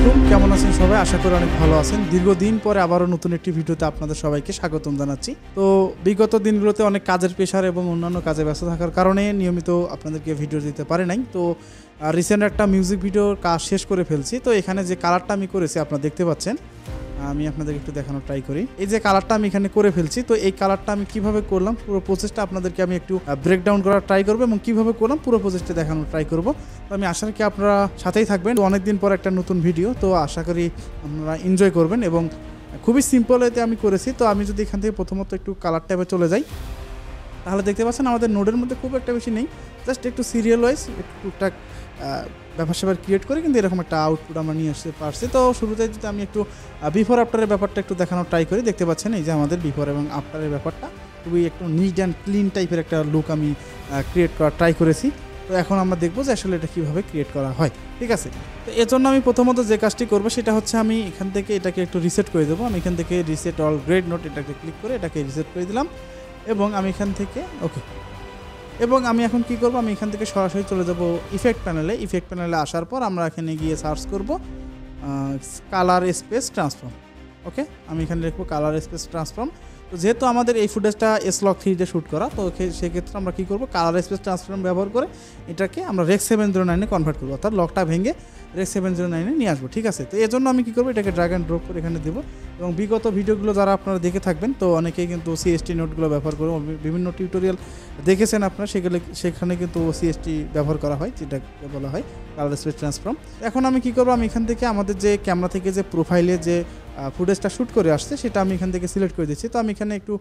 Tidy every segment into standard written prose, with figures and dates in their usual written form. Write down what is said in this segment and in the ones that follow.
আলাইকুম, কেমন আছেন সবাই? আশা করি অনেক ভালো আছেন। দীর্ঘদিন পরে আবারও নতুন একটি ভিডিওতে আপনাদের সবাইকে স্বাগতম জানাচ্ছি। তো বিগত দিনগুলোতে অনেক কাজের প্রেশার এবং অন্যান্য কাজে ব্যস্ত থাকার কারণে নিয়মিত আপনাদেরকে ভিডিও দিতে পারে নাই। তো রিসেন্ট একটা মিউজিক ভিডিওর কাজ শেষ করে ফেলছি। তো এখানে যে কালারটা আমি করেছি আপনারা দেখতে পাচ্ছেন, আমি আপনাদের একটু দেখানোর ট্রাই করি। এই যে কালারটা আমি এখানে করে ফেলছি, তো এই কালারটা আমি কিভাবে করলাম পুরো প্রসেসটা আপনাদেরকে আমি একটু ব্রেকডাউন করার ট্রাই করবো এবং কিভাবে করলাম পুরো প্রসেসটা দেখানোর ট্রাই করব। তো আমি আশা করি আপনারা সাথেই থাকবেন। তো অনেকদিন পর একটা নতুন ভিডিও, তো আশা করি আপনারা এনজয় করবেন এবং খুবই সিম্পল এতে আমি করেছি। তো আমি যদি এখান থেকে প্রথমত একটু কালার ট্যাবে চলে যাই, তাহলে দেখতে পাচ্ছেন আমাদের নোডের মধ্যে খুব একটা বেশি নেই, জাস্ট একটু সিরিয়াল ওয়াইজ একটু টুকটাক ব্যাপার স্যাপার ক্রিয়েট করে কিন্তু এরকম একটা আউটপুট আমরা নিয়ে আসতে পারছি। তো শুরুতে যদি আমি একটু বিফোর আফটারের ব্যাপারটা একটু দেখানোর ট্রাই করি, দেখতে পাচ্ছেন এই যে আমাদের বিফোর এবং আফটারের ব্যাপারটা খুবই একটু নিট অ্যান্ড ক্লিন টাইপের একটা লুক আমি ক্রিয়েট করার ট্রাই করেছি। তো এখন আমরা দেখবো যে আসলে এটা কীভাবে ক্রিয়েট করা হয়। ঠিক আছে, তো এর জন্য আমি প্রথমত যে কাজটি করবো সেটা হচ্ছে আমি এখান থেকে এটাকে একটু রিসেট করে দেবো। আমি এখান থেকে রিসেট অল গ্রেড নোট এটাকে ক্লিক করে এটাকে রিসেট করে দিলাম এবং আমি এখান থেকে ওকে, এবং আমি এখন কি করব, আমি এখান থেকে সরাসরি চলে যাব ইফেক্ট প্যানেলে। ইফেক্ট প্যানেলে আসার পর আমরা এখানে গিয়ে সার্চ করব কালার স্পেস ট্রান্সফর্ম। ওকে, আমি এখানে লিখবো কালার স্পেস ট্রান্সফর্ম। তো যেহেতু আমাদের এই ফুটেজটা S-Log 3-তে শ্যুট করা, তো সেক্ষেত্রে আমরা কী করবো, কালার স্পেস ট্রান্সফর্ম ব্যবহার করে এটাকে আমরা রেক 709-এ কনভার্ট করবো, অর্থাৎ লকটা ভেঙে রেক 709-এ নিয়ে আসবো। ঠিক আছে, তো এর জন্য আমি কী করবো, এটাকে ড্র্যাগ অ্যান্ড ড্রপ করে এখানে দেবো। এবং বিগত ভিডিওগুলো যারা আপনারা দেখে থাকবেন, তো অনেকেই কিন্তু CST নোটগুলো ব্যবহার করে বিভিন্ন টিউটোরিয়াল দেখেছেন আপনারা, সেখানে কিন্তু CST ব্যবহার করা হয়, যেটাকে বলা হয় কালার স্পেস ট্রান্সফর্ম। এখন আমি কী করবো, আমি এখান থেকে আমাদের যে ক্যামেরা থেকে যে প্রোফাইলে যে ফুটেজটা শ্যুট করে আসছে সেটা আমি এখান থেকে সিলেক্ট করে দিচ্ছি। তো আমি এখানে একটু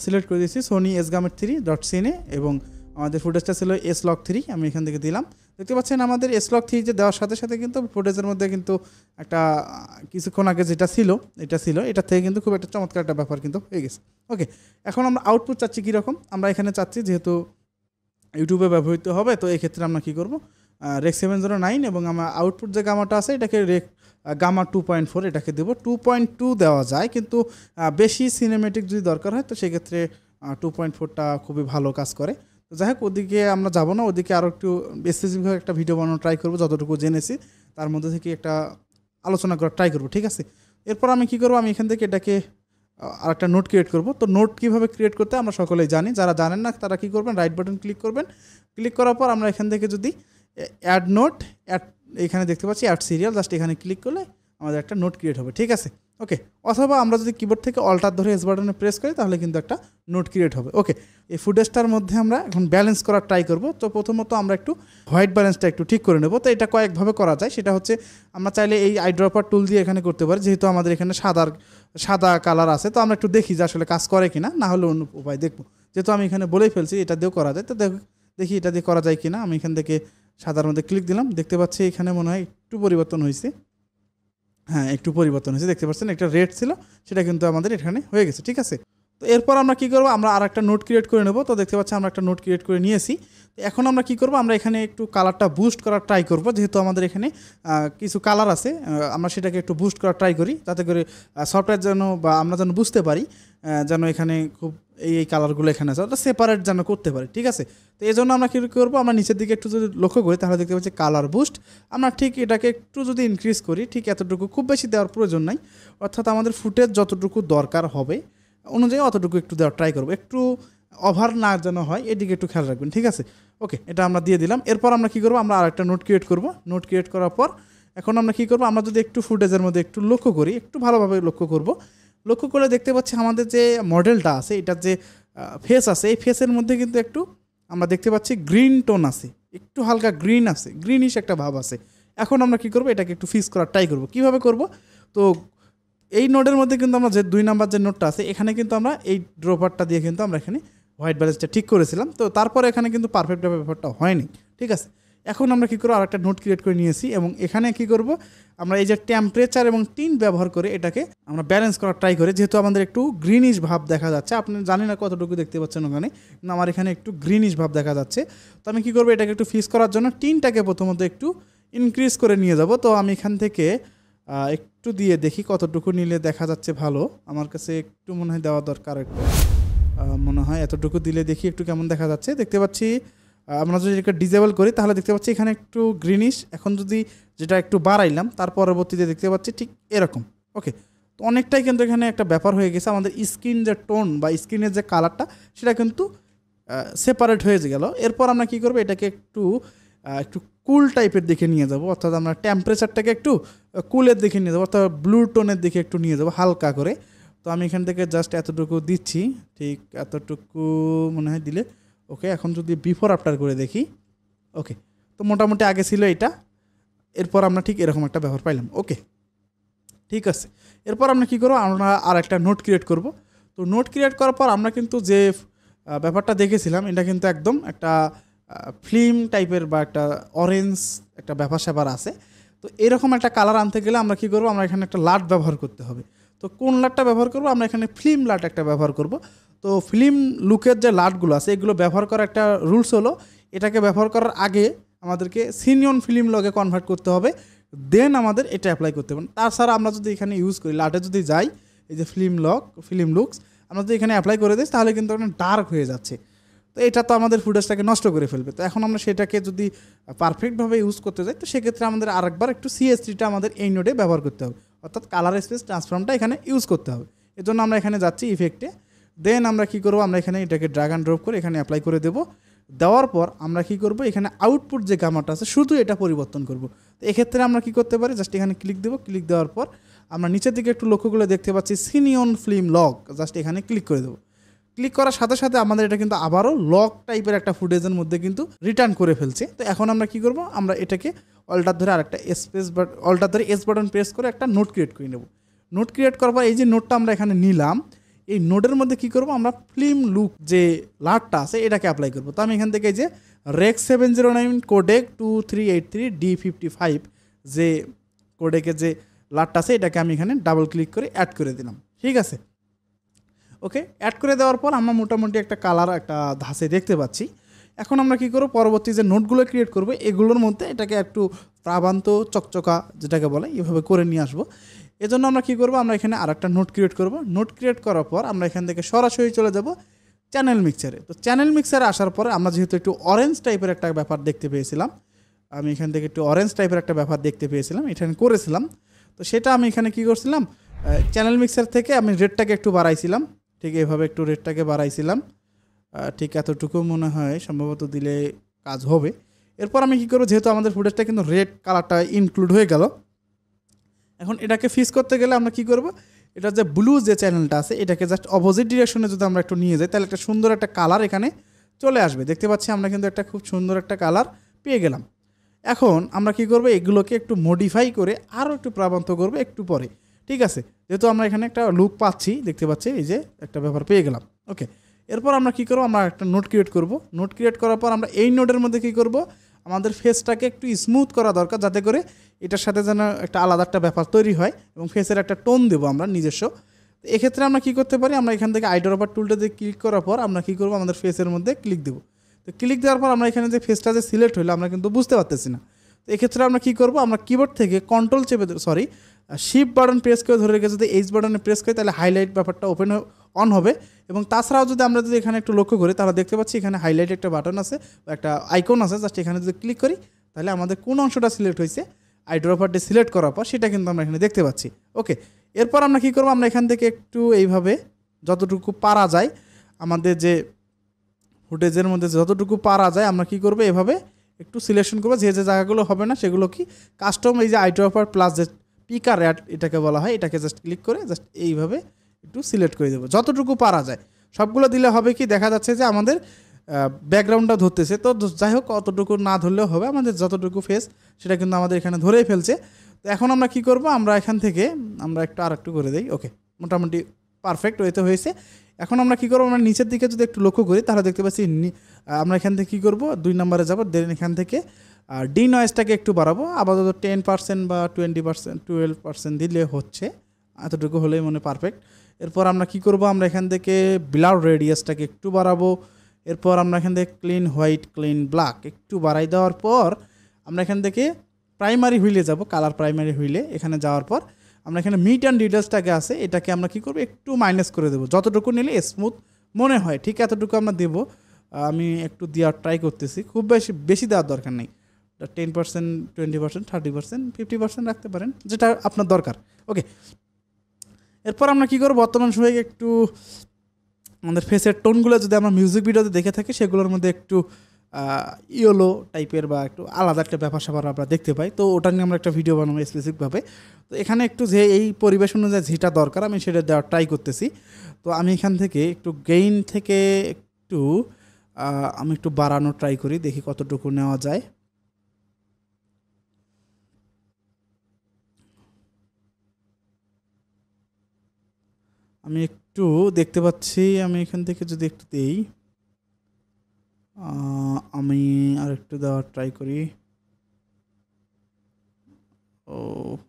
সিলেক্ট করে দিচ্ছি Sony SGAMET3.cine এবং আমাদের ফুটেজটা ছিল S-Log 3, আমি এখান থেকে দিলাম। দেখতে পাচ্ছেন আমাদের S-Log 3 যে দেওয়ার সাথে সাথে কিন্তু ফুটেজের মধ্যে কিন্তু একটা কিছুক্ষণ আগে যেটা ছিল এটা থেকে কিন্তু খুব একটা চমৎকার একটা ব্যাপার কিন্তু হয়ে গেছে। ওকে, এখন আমরা আউটপুট চাচ্ছি কীরকম, আমরা এখানে চাচ্ছি যেহেতু ইউটিউবে ব্যবহৃত হবে, তো এই ক্ষেত্রে আমরা কী করবো, রেক 709 এবং আমার আউটপুট যে গামাটা আছে এটাকে রেক গামা 2.4 এটাকে দেবো। 2.2 দেওয়া যায়, কিন্তু বেশি সিনেমেটিক যদি দরকার হয় তো সেক্ষেত্রে 2.4টা খুবই ভালো কাজ করে। তো যাই হোক, ওদিকে আমরা যাব না, ওদিকে আরও একটু স্পেসিফিকভাবে একটা ভিডিও বানানোর ট্রাই করবো, যতটুকু জেনেছি তার মধ্যে থেকে একটা আলোচনা করার ট্রাই করবো। ঠিক আছে, এরপর আমি কী করবো, আমি এখান থেকে এটাকে আরেকটা নোট ক্রিয়েট করব। তো নোট কীভাবে ক্রিয়েট করতে আমরা সকলেই জানি, যারা জানেন না তারা কী করবেন, রাইট বাটন ক্লিক করবেন। ক্লিক করার পর আমরা এখান থেকে যদি অ্যাড নোট এখানে দেখতে পাচ্ছি অ্যাড সিরিয়াল, জাস্ট এখানে ক্লিক করলে আমাদের একটা নোট ক্রিয়েট হবে। ঠিক আছে, ওকে, অথবা আমরা যদি কিবোর্ড থেকে অল্টার ধরে এস বাটনে প্রেস করি তাহলে কিন্তু একটা নোট ক্রিয়েট হবে। ওকে, এই ফুটেজটার মধ্যে আমরা এখন ব্যালেন্স করার ট্রাই করব। তো প্রথমত আমরা একটু হোয়াইট ব্যালেন্সটা একটু ঠিক করে নেব। তো এটা কয়েকভাবে করা যায়, সেটা হচ্ছে আমরা চাইলে এই আইড্রপার টুল দিয়ে এখানে করতে পারি, যেহেতু আমাদের এখানে সাদা কালার আছে। তো আমরা একটু দেখি যে আসলে কাজ করে কিনা, না হলে অন্য উপায় দেখবো। যেহেতু আমি এখানে বলেই ফেলছি এটা দিয়েও করা যায়, তো দেখি এটা দিয়ে করা যায় কিনা। আমি এখান থেকে সাদার মধ্যে ক্লিক দিলাম, দেখতে পাচ্ছি এখানে মনে হয় একটু পরিবর্তন হয়েছে। হ্যাঁ, একটু পরিবর্তন হয়েছে, দেখতে পাচ্ছেন একটা রেড ছিল সেটা কিন্তু আমাদের এখানে হয়ে গেছে। ঠিক আছে, তো এরপর আমরা কী করবো, আমরা আর একটা নোট ক্রিয়েট করে নেব। তো দেখতে পাচ্ছি আমরা একটা নোট ক্রিয়েট করে নিয়েছি। তো এখন আমরা কী করবো, আমরা এখানে একটু কালারটা বুস্ট করার ট্রাই করব। যেহেতু আমাদের এখানে কিছু কালার আছে, আমরা সেটাকে একটু বুস্ট করার ট্রাই করি, যাতে করে সফটওয়্যার যেন বা আমরা যেন বুঝতে পারি যেন এখানে খুব এই কালারগুলো এখানে আছে, ওটা সেপারেট যেন করতে পারি। ঠিক আছে, তো এই জন্য আমরা কী করবো, আমরা নিচের দিকে একটু যদি লক্ষ্য করি তাহলে দেখতে পাচ্ছি কালার বুস্ট। আমরা ঠিক এটাকে একটু যদি ইনক্রিজ করি, ঠিক এতটুকু, খুব বেশি দেওয়ার প্রয়োজন নাই, অর্থাৎ আমাদের ফুটেজ যতটুকু দরকার হবে অনুযায়ী অতটুকু একটু দেওয়ার ট্রাই করবো, একটু ওভার না যেন হয় এদিকে একটু খেয়াল রাখবেন। ঠিক আছে, ওকে, এটা আমরা দিয়ে দিলাম। এরপর আমরা কী করবো, আমরা আরেকটা নোট ক্রিয়েট করব। নোট ক্রিয়েট করার পর এখন আমরা কী করবো, আমরা যদি একটু ফুটেজের মধ্যে একটু লক্ষ্য করি, একটু ভালোভাবে লক্ষ্য করব। লক্ষ্য করলে দেখতে পাচ্ছি আমাদের যে মডেলটা আছে, এটার যে ফেস আছে, এই ফেসের মধ্যে কিন্তু একটু আমরা দেখতে পাচ্ছি গ্রিন টোন আছে, একটু হালকা গ্রিন আছে, গ্রিনিশ একটা ভাব আছে। এখন আমরা কী করবো, এটাকে একটু ফিক্স করার ট্রাই করবো। কীভাবে করব, তো এই নোডের মধ্যে কিন্তু আমরা যে 2 নাম্বার যে নোটটা আছে এখানে কিন্তু আমরা এই ড্রপারটা দিয়ে কিন্তু আমরা এখানে হোয়াইট ব্যালেন্সটা ঠিক করেছিলাম। তো তারপরে এখানে কিন্তু পারফেক্টভাবে ব্যাপারটা হয়নি। ঠিক আছে, এখন আমরা কী করবো, আরেকটা নোট ক্রিয়েট করে নিয়েছি এবং এখানে কী করব, আমরা এই যে টেম্পারেচার এবং টিন ব্যবহার করে এটাকে আমরা ব্যালেন্স করার ট্রাই করি। যেহেতু আমাদের একটু গ্রিনিশ ভাব দেখা যাচ্ছে, আপনি জানি না কতটুকু দেখতে পাচ্ছেন ওখানে, কিন্তু আমার এখানে একটু গ্রিনিশ ভাব দেখা যাচ্ছে। তো আমি কী করবো, এটাকে একটু ফিক্স করার জন্য টিনটাকে প্রথমত একটু ইনক্রিজ করে নিয়ে যাব। তো আমি এখান থেকে একটু দিয়ে দেখি কতটুকু নিলে দেখা যাচ্ছে ভালো। আমার কাছে একটু মনে হয় দেওয়া দরকার, একটু মনে হয় এতটুকু দিলে দেখি একটু কেমন দেখা যাচ্ছে। দেখতে পাচ্ছি আমরা যদি এটাকে ডিসেবল করি তাহলে দেখতে পাচ্ছি এখানে একটু গ্রিনিশ। এখন যদি যেটা একটু বাড়াইলাম তার পরবর্তীতে দেখতে পাচ্ছি ঠিক এরকম। ওকে, তো অনেকটাই কিন্তু এখানে একটা ব্যাপার হয়ে গেছে, আমাদের স্কিন যে টোন বা স্কিনের যে কালারটা সেটা কিন্তু সেপারেট হয়ে গেল। এরপর আমরা কী করবো, এটাকে একটু একটু কুল টাইপের দিকে নিয়ে যাব, অর্থাৎ আমরা টেম্পারেচারটাকে একটু কুলের দিকে নিয়ে যাবো, অর্থাৎ ব্লু টোনের দিকে একটু নিয়ে যাবো হালকা করে। তো আমি এখান থেকে জাস্ট এতটুকু দিচ্ছি, ঠিক এতটুকু মনে হয় দিলে ওকে। এখন যদি বিফোর আফটার করে দেখি, ওকে, তো মোটামুটি আগে ছিল এটা, এরপর আমরা ঠিক এরকম একটা ব্যবহার পাইলাম। ওকে, ঠিক আছে। এরপর আমরা কী করবো, আমরা আর একটা নোট ক্রিয়েট করব। তো নোট ক্রিয়েট করার পর আমরা কিন্তু যে ব্যাপারটা দেখেছিলাম এটা কিন্তু একদম একটা ফিল্ম টাইপের বা একটা অরেঞ্জ একটা ব্যাপার স্যাপার আছে। তো এরকম একটা কালার আনতে গেলে আমরা কী করবো, আমরা এখানে একটা লাট ব্যবহার করতে হবে। তো কোন লাটটা ব্যবহার করবো, আমরা এখানে ফিল্ম লাট একটা ব্যবহার করব। তো ফিল্ম লুকের যে লাটগুলো আছে এগুলো ব্যবহার করার একটা রুলস হলো, এটাকে ব্যবহার করার আগে আমাদেরকে সিনিয়ন ফিল্ম লগে কনভার্ট করতে হবে, দেন আমাদের এটা অ্যাপ্লাই করতে হবে। তাছাড়া আমরা যদি এখানে ইউজ করি লাটে যদি যাই, এই যে ফিল্ম লুকস আমরা যদি এখানে অ্যাপ্লাই করে দিই তাহলে কিন্তু ডার্ক হয়ে যাচ্ছে। তো এটা তো আমাদের ফুটেজটাকে নষ্ট করে ফেলবে। তো এখন আমরা সেটাকে যদি পারফেক্টভাবে ইউজ করতে যাই, তো সেক্ষেত্রে আমাদের আরেকবার একটু CH3টা আমাদের এই নোডে ব্যবহার করতে হবে, অর্থাৎ কালার স্পেস ট্রান্সফর্মটা এখানে ইউজ করতে হবে। এর জন্য আমরা এখানে যাচ্ছি ইফেক্টে, দেন আমরা কী করবো, আমরা এখানে এটাকে ড্র্যাগ অ্যান্ড ড্রপ করে এখানে অ্যাপ্লাই করে দেবো। দেওয়ার পর আমরা কী করবো, এখানে আউটপুট যে গামাটা আছে শুধু এটা পরিবর্তন করব। তো এক্ষেত্রে আমরা কী করতে পারি, জাস্ট এখানে ক্লিক দেবো, ক্লিক দেওয়ার পর আমরা নিচের দিকে একটু লক্ষ্য করে দেখতে পাচ্ছি সিনিয়ন ফিল্ম লক, জাস্ট এখানে ক্লিক করে দেবো। ক্লিক করার সাথে সাথে আমাদের এটা কিন্তু আবারও লক টাইপের একটা ফুটেজের মধ্যে কিন্তু রিটার্ন করে ফেলছে। তো এখন আমরা কী করবো, আমরা এটাকে অল্টার ধরে আরেকটা অল্টার ধরে এস বাটন প্রেস করে একটা নোট ক্রিয়েট করে নেব। নোট ক্রিয়েট করার পর এই যে নোটটা আমরা এখানে নিলাম, এই নোটের মধ্যে কী করবো, আমরা ফিল্ম লুক যে লাটটা আছে এটাকে অ্যাপ্লাই করবো। তো আমি এখান থেকে যে রেক 709 কোডেক 2383D55 যে কোডেকের যে লাটটা আছে এটাকে আমি এখানে ডাবল ক্লিক করে অ্যাড করে দিলাম। ঠিক আছে, ওকে, অ্যাড করে দেওয়ার পর আমরা মোটামুটি একটা কালার একটা ধাঁচে দেখতে পাচ্ছি। এখন আমরা কী করবো, পরবর্তী যে নোটগুলো ক্রিয়েট করবো এগুলোর মধ্যে এটাকে একটু প্রাবান্ত চকচকা যেটাকে বলে এভাবে করে নিয়ে আসবো। এজন্য আমরা কী করবো, আমরা এখানে আরেকটা নোট ক্রিয়েট করব। নোট ক্রিয়েট করার পর আমরা এখান থেকে সরাসরি চলে যাব চ্যানেল মিক্সারে। তো চ্যানেল মিক্সারে আসার পরে আমরা যেহেতু একটু অরেঞ্জ টাইপের একটা ব্যাপার দেখতে পেয়েছিলাম, আমি এখান থেকে একটু অরেঞ্জ টাইপের একটা ব্যাপার দেখতে পেয়েছিলাম, এখানে করেছিলাম। তো সেটা আমি এখানে কী করছিলাম, চ্যানেল মিক্সার থেকে আমি রেডটাকে একটু বাড়াইছিলাম, ঠিক এইভাবে একটু রেডটাকে বাড়াইছিলাম, ঠিক এতটুকু মনে হয় সম্ভবত দিলে কাজ হবে। এরপর আমি কী করবো, যেহেতু আমাদের ফুটেজটা কিন্তু রেড কালারটা ইনক্লুড হয়ে গেল, এখন এটাকে ফিক্স করতে গেলে আমরা কী করবো, এটা যে ব্লু যে চ্যানেলটা আছে এটাকে জাস্ট অপোজিট ডিরেকশনে যদি আমরা একটু নিয়ে যাই তাহলে একটা সুন্দর একটা কালার এখানে চলে আসবে। দেখতে পাচ্ছি আমরা কিন্তু একটা খুব সুন্দর একটা কালার পেয়ে গেলাম। এখন আমরা কী করবো, এগুলোকে একটু মডিফাই করে আরও একটু প্রাবন্ত করবো একটু পরে। ঠিক আছে, যেহেতু আমরা এখানে একটা লুক পাচ্ছি, দেখতে পাচ্ছি এই যে একটা ব্যাপার পেয়ে গেলাম। ওকে, এরপর আমরা কী করবো, আমরা একটা নোট ক্রিয়েট করব। নোট ক্রিয়েট করার পর আমরা এই নোটের মধ্যে কী করব, আমাদের ফেসটাকে একটু স্মুথ করা দরকার, যাতে করে এটার সাথে যেন একটা আলাদা একটা ব্যাপার তৈরি হয় এবং ফেসের একটা টোন দেবো আমরা নিজস্ব। তো এক্ষেত্রে আমরা কী করতে পারি, আমরা এখান থেকে আইড্রপার টুলটা দিয়ে ক্লিক করার পর আমরা কী করবো, আমাদের ফেসের মধ্যে ক্লিক দেবো। তো ক্লিক দেওয়ার পর আমরা এখানে যে ফেসটা যে সিলেক্ট হলো আমরা কিন্তু বুঝতে পারতেছি না। তো এক্ষেত্রে আমরা কী করবো, আমরা কিবোর্ড থেকে কন্ট্রোল চেপে শিফট বাটন প্রেস করে ধরে রেখে যদি এইচ বাটনে প্রেস করি তাহলে হাইলাইট ব্যাপারটা অন হবে। এবং তাছাড়াও যদি আমরা যদি এখানে একটু লক্ষ্য করি তাহলে দেখতে পাচ্ছি এখানে হাইলাইট একটা বাটন আছে, একটা আইকন আছে, জাস্ট এখানে যদি ক্লিক করি তাহলে আমাদের কোন অংশটা সিলেক্ট হয়েছে আইড্রপারটি সিলেক্ট করার পর সেটা কিন্তু আমরা এখানে দেখতে পাচ্ছি। ওকে, এরপর আমরা কী করবো, আমরা এখান থেকে একটু এইভাবে যতটুকু পারা যায় আমাদের যে ফুটেজের মধ্যে যতটুকু পারা যায় আমরা কী করবো, এভাবে একটু সিলেকশন করবো। যে যে জায়গাগুলো হবে না সেগুলো কি কাস্টম এই যে আইড্রপার প্লাস যে পিকার অ্যাড এটাকে বলা হয়, এটাকে জাস্ট ক্লিক করে জাস্ট এইভাবে একটু সিলেক্ট করে দেবো যতটুকু পারা যায়। সবগুলো দিলে হবে কি, দেখা যাচ্ছে যে আমাদের ব্যাকগ্রাউন্ডটা ধরতেছে। তো যাই হোক, অতটুকু না ধরলেও হবে, আমাদের যতটুকু ফেস সেটা কিন্তু আমাদের এখানে ধরেই ফেলছে। তো এখন আমরা কি করব, আমরা এখান থেকে আমরা আরেকটু করে দিই। ওকে, মোটামুটি পারফেক্ট ওয়েতে হয়েছে। এখন আমরা কী করবো, আমরা নিচের দিকে যদি একটু লক্ষ্য করি তাহলে দেখতে পাচ্ছি আমরা এখান থেকে কী করবো, 2 নম্বরে যাবো, দেন এখান থেকে ডি নয়েজটাকে একটু বাড়াবো, আপাতত 10% বা 20% 12% দিলে হচ্ছে, এতটুকু হলেই মনে পারফেক্ট। এরপর আমরা কি করব, আমরা এখান থেকে ব্লার রেডিয়াসটাকে একটু বাড়াবো। এরপর আমরা এখান থেকে ক্লিন হোয়াইট ক্লিন ব্ল্যাক একটু বাড়াই দেওয়ার পর আমরা এখান থেকে প্রাইমারি হুইলে যাব, কালার প্রাইমারি হুইলে। এখানে যাওয়ার পর আমরা এখানে মিট অ্যান্ড ডিটেলসটাকে আছে এটাকে আমরা কি করব, একটু মাইনাস করে দেবো, যতটুকু নিলে স্মুথ মনে হয় ঠিক এতটুকু আমরা দেবো। আমি একটু দেওয়ার ট্রাই করতেছি, খুব বেশি দেওয়ার দরকার নেই, 10%, 20%, 30%, 50% রাখতে পারেন, যেটা আপনার দরকার। ওকে, এরপর আমরা কী করব, বর্তমান সময়ে একটু আমাদের ফেসের টোনগুলো যদি আমরা মিউজিক ভিডিওতে দেখে থাকি, সেগুলোর মধ্যে একটু ইয়েলো টাইপের বা একটু আলাদা একটা ব্যাপার স্যাপার আমরা দেখতে পাই, তো ওটা নিয়ে আমরা একটা ভিডিও বানাবো স্পেসিফিকভাবে। তো এখানে একটু যে এই পরিবেশ অনুযায়ী যেটা দরকার আমি সেটা দেওয়ার ট্রাই করতেছি। তো আমি এখান থেকে একটু গেইন থেকে একটু আমি একটু বাড়ানোর ট্রাই করি, দেখি কতটুকু নেওয়া যায়। আমি একটু দেখতে পাচ্ছি, আমি এখান থেকে যদি একটু দেই, আমি আর একটু দেওয়ার ট্রাই করি। ও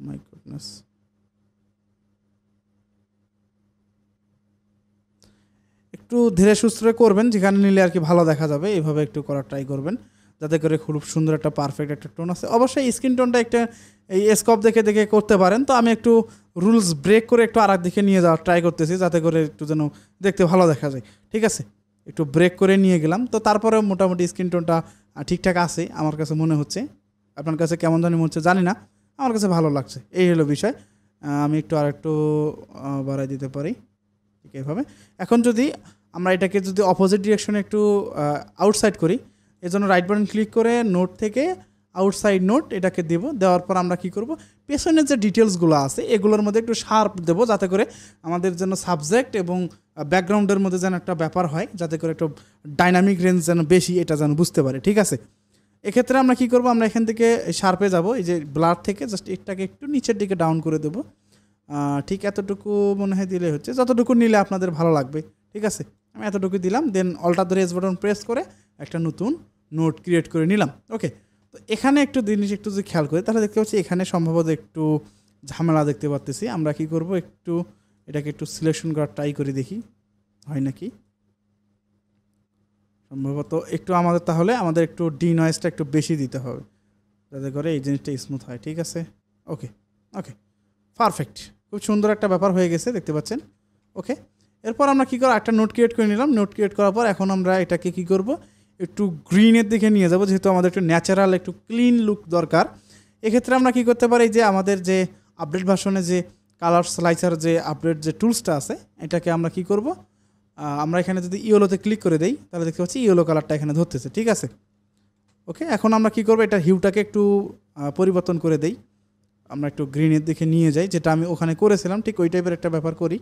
মাই গুডনেস, একটু ধীরে সুস্থে করবেন, যেখানে নিলে আর কি ভালো দেখা যাবে, এইভাবে একটু করার ট্রাই করবেন, যাতে করে খুব সুন্দর একটা পারফেক্ট একটা টোন আছে। অবশ্যই স্ক্রিন টোনটা একটা এই স্কোপ দেখে দেখে করতে পারেন। তো আমি একটু রুলস ব্রেক করে একটু আরেক দিকে নিয়ে যাওয়ার ট্রাই করতেছি, যাতে করে একটু যেন দেখতে ভালো দেখা যায়। ঠিক আছে, একটু ব্রেক করে নিয়ে গেলাম। তো তারপরে মোটামুটি স্ক্রিন টোনটা ঠিকঠাক আছে আমার কাছে মনে হচ্ছে। আপনার কাছে কেমন জানি মনে হচ্ছে জানি না, আমার কাছে ভালো লাগছে, এই হলো বিষয়। আমি একটু আরেকটু বাড়াই দিতে পারি, ঠিক এইভাবে। এখন যদি আমরা এটাকে যদি অপোজিট ডিরেকশনে একটু আউটসাইড করি, এর জন্য রাইট বাটন ক্লিক করে নোট থেকে আউটসাইড নোট এটাকে দেব। দেওয়ার পর আমরা কি করব, পেছনের যে ডিটেলসগুলো আছে এগুলোর মধ্যে একটু শার্প দেব, যাতে করে আমাদের যেন সাবজেক্ট এবং ব্যাকগ্রাউন্ডের মধ্যে যেন একটা ব্যাপার হয়, যাতে করে একটু ডাইনামিক রেঞ্জ যেন বেশি এটা যেন বুঝতে পারে। ঠিক আছে, এক্ষেত্রে আমরা কি করব, আমরা এখান থেকে শার্পে যাব, এই যে ব্লার থেকে জাস্ট এটাকে একটু নিচের দিকে ডাউন করে দেবো। ঠিক এতটুকু মনে হয় দিলে হচ্ছে, যতটুকু নিলে আপনাদের ভালো লাগবে। ঠিক আছে, আমি এতটুকু দিলাম, দেন অল্টার ধরে এস বাটন প্রেস করে একটা নতুন নোট ক্রিয়েট করে নিলাম। ওকে, তো এখানে একটু জিনিস একটু যদি খেয়াল করি, তাহলে দেখতে পাচ্ছি এখানে সম্ভবত একটু ঝামেলা দেখতে পাচ্ছি। আমরা কি করব, একটু এটাকে একটু সিলেকশন করার ট্রাই করি, দেখি হয় নাকি। সম্ভবত একটু আমাদের একটু ডি নয়েজটা একটু বেশি দিতে হবে, যাতে করে এই জিনিসটা স্মুথ হয়। ঠিক আছে, ওকে ওকে, পারফেক্ট, খুব সুন্দর একটা ব্যাপার হয়ে গেছে, দেখতে পাচ্ছেন। ওকে, এরপর আমরা কী করব, একটা নোট ক্রিয়েট করে নিলাম। নোট ক্রিয়েট করার পর এখন আমরা এটাকে কী করব, একটু গ্রিনের দিকে নিয়ে যাব, যেহেতু আমাদের একটু ন্যাচারাল একটু ক্লিন লুক দরকার। এক্ষেত্রে আমরা কী করতে পারি, যে আমাদের যে আপডেট ভার্সনে যে কালার স্লাইসার যে আপডেট যে টুলসটা আছে, এটাকে আমরা কী করব, আমরা এখানে যদি ইয়েলোতে ক্লিক করে দেই, তাহলে দেখতে পাচ্ছি ইয়েলো কালারটা এখানে ধরতেছে। ঠিক আছে, ওকে, এখন আমরা কী করবো, এটা হিউটাকে একটু পরিবর্তন করে দেই, আমরা একটু গ্রিনের দিকে নিয়ে যাই, যেটা আমি ওখানে করেছিলাম, ঠিক ওই টাইপের একটা ব্যাপার করি।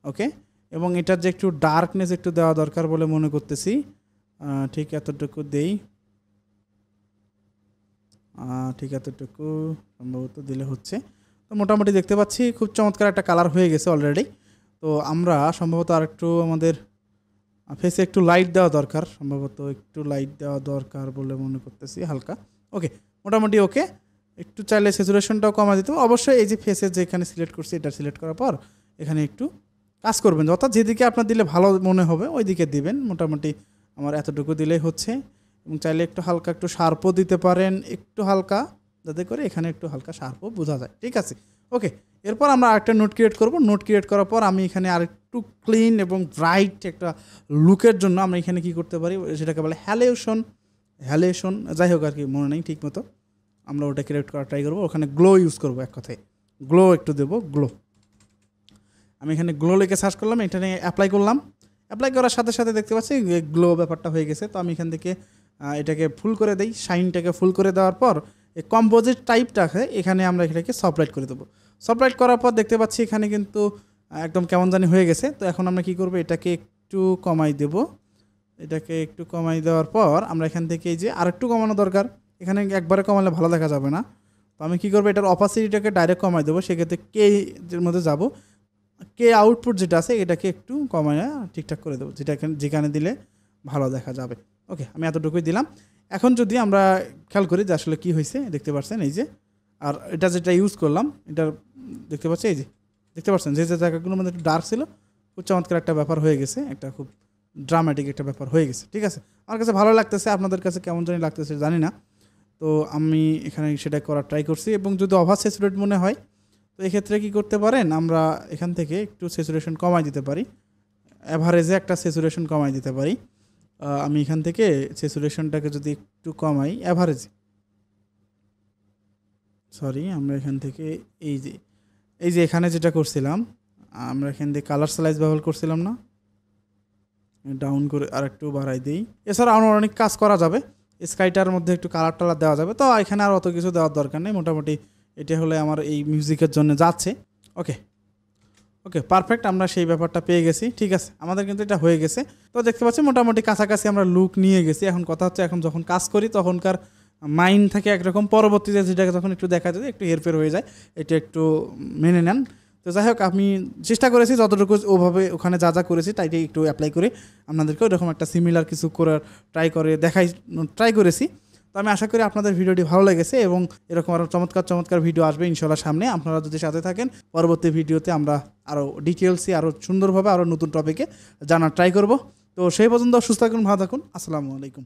ওকে, এবং এটার যে একটু ডার্কনেস একটু দেওয়া দরকার বলে মনে করতেছি, ঠিক এতটুকু দেই, ঠিক এতটুকু সম্ভবত দিলে হচ্ছে। তো মোটামুটি দেখতে পাচ্ছি খুব চমৎকার একটা কালার হয়ে গেছে অলরেডি। তো আমরা সম্ভবত আর একটু আমাদের ফেসে একটু লাইট দেওয়া দরকার, সম্ভবত একটু লাইট দেওয়া দরকার বলে মনে করতেছি, হালকা। ওকে, মোটামুটি ওকে, একটু চাইলে স্যাচুরেশনটাও কমা দিতে হবে। অবশ্যই এই যে ফেসে যেখানে সিলেক্ট করছি, এটা সিলেক্ট করার পর এখানে একটু কাজ করবেন, অর্থাৎ যেদিকে আপনার দিলে ভালো মনে হবে ওই দিকে দিবেন। মোটামুটি আমার এতটুকু দিলেই হচ্ছে, এবং চাইলে একটু হালকা একটু শার্পও দিতে পারেন, একটু হালকা, যাতে করে এখানে একটু হালকা শার্পও বোঝা যায়। ঠিক আছে, ওকে, এরপর আমরা আরেকটা নোট ক্রিয়েট করব। নোট ক্রিয়েট করার পর আমি এখানে আরেকটু ক্লিন এবং ব্রাইট একটা লুকের জন্য আমরা এখানে কি করতে পারি, সেটাকে বলে হ্যালেশন, যাই হোক আর কি মনে নেই ঠিক মতো, আমরা ওটা ক্রিয়েট করার ট্রাই করবো। ওখানে গ্লো ইউজ করবো, এক কথায় গ্লো একটু দেবো, গ্লো। আমি এখানে গ্লো লিখে সার্চ করলাম, এটা নিয়ে অ্যাপ্লাই করলাম। অ্যাপ্লাই করার সাথে সাথে দেখতে পাচ্ছি গ্লো ব্যাপারটা হয়ে গেছে। তো আমি এখান থেকে এটাকে ফুল করে দেই, শাইনটাকে ফুল করে দেওয়ার পর এই কম্পোজিট টাইপটাকে এখানে আমরা এটাকে সফট করে দেবো। সফট করার পর দেখতে পাচ্ছি এখানে কিন্তু একদম কেমন জানি হয়ে গেছে। তো এখন আমরা কি করব, এটাকে একটু কমাই দেব। এটাকে একটু কমাই দেওয়ার পর আমরা এখান থেকে এই যে আরেকটু কমানো দরকার, এখানে একবারে কমালে ভালো দেখা যাবে না। তো আমি কী করবো, এটার অপাসিটিটাকে ডাইরেক্ট কমাই দেবো। সেক্ষেত্রে কে এর মধ্যে যাব, কে আউটপুট যেটা আছে এটাকে একটু কমায় ঠিকঠাক করে দেবো, যেখানে দিলে ভালো দেখা যাবে। ওকে, আমি এতটুকুই দিলাম। এখন যদি আমরা খেয়াল করি যে আসলে কী হয়েছে, দেখতে পাচ্ছেন এই যে, আর এটা যেটা ইউজ করলাম এটা দেখতে পাচ্ছি, এই যে দেখতে পাচ্ছেন যে যে জায়গাগুলোর মধ্যে একটু ডার্ক ছিল, খুব চমৎকার একটা ব্যাপার হয়ে গেছে, একটা খুব ড্রামাটিক একটা ব্যাপার হয়ে গেছে। ঠিক আছে, আমার কাছে ভালো লাগতেছে, আপনাদের কাছে কেমন জানি লাগতেছে জানি না। তো আমি এখানে সেটা করার ট্রাই করছি, এবং যদি ওভার স্যাচুরেট মনে হয় তো এক্ষেত্রে কী করতে পারেন, আমরা এখান থেকে একটু স্যাচুরেশন কমাই দিতে পারি, অ্যাভারেজে একটা স্যাচুরেশন কমাই দিতে পারি। আমি এখান থেকে স্যাচুরেশনটাকে যদি একটু কমাই অ্যাভারেজ, সরি আমরা এখান থেকে এই যে এখানে যেটা করছিলাম, আমরা এখান থেকে কালার স্লাইস ব্যবহার করছিলাম না, ডাউন করে আর একটু বাড়াই দিই। এছাড়া আরও অনেক কাজ করা যাবে, স্কাইটার মধ্যে একটু কালার টালার দেওয়া যাবে, তো এখানে আর অত কিছু দেওয়ার দরকার নেই। মোটামুটি এটা হলে আমার এই মিউজিকের জন্য যাচ্ছে। ওকে ওকে পারফেক্ট, আমরা সেই ব্যাপারটা পেয়ে গেছি। ঠিক আছে, আমাদের কিন্তু এটা হয়ে গেছে। তো দেখতে পাচ্ছি মোটামুটি কাছাকাছি আমরা লুক নিয়ে গেছি। এখন কথা হচ্ছে, এখন যখন কাজ করি তখনকার মাইন্ড থাকে একরকম, পরবর্তীতে যেটাকে যখন একটু দেখা যায় একটু হেরফের হয়ে যায়, এটা একটু মেনে নেন। তো যাই হোক, আমি চেষ্টা করেছি যতটুকু ওভাবে ওখানে যা যা করেছি তাইটাই একটু অ্যাপ্লাই করে আপনাদেরকে এরকম একটা সিমিলার কিছু করার ট্রাই করেছি। তো আমি আশা করি আপনাদের ভিডিওটি ভালো লেগেছে এবং এরকম আরও চমৎকার ভিডিও আসবে ইনশাল্লাহ সামনে। আপনারা যদি সাথে থাকেন, পরবর্তী ভিডিওতে আমরা আরও ডিটেলসে আরও সুন্দরভাবে আরও নতুন টপিকে জানার ট্রাই করব। তো সেই পর্যন্ত সুস্থ থাকুন, ভালো থাকুন, আসসালামু আলাইকুম।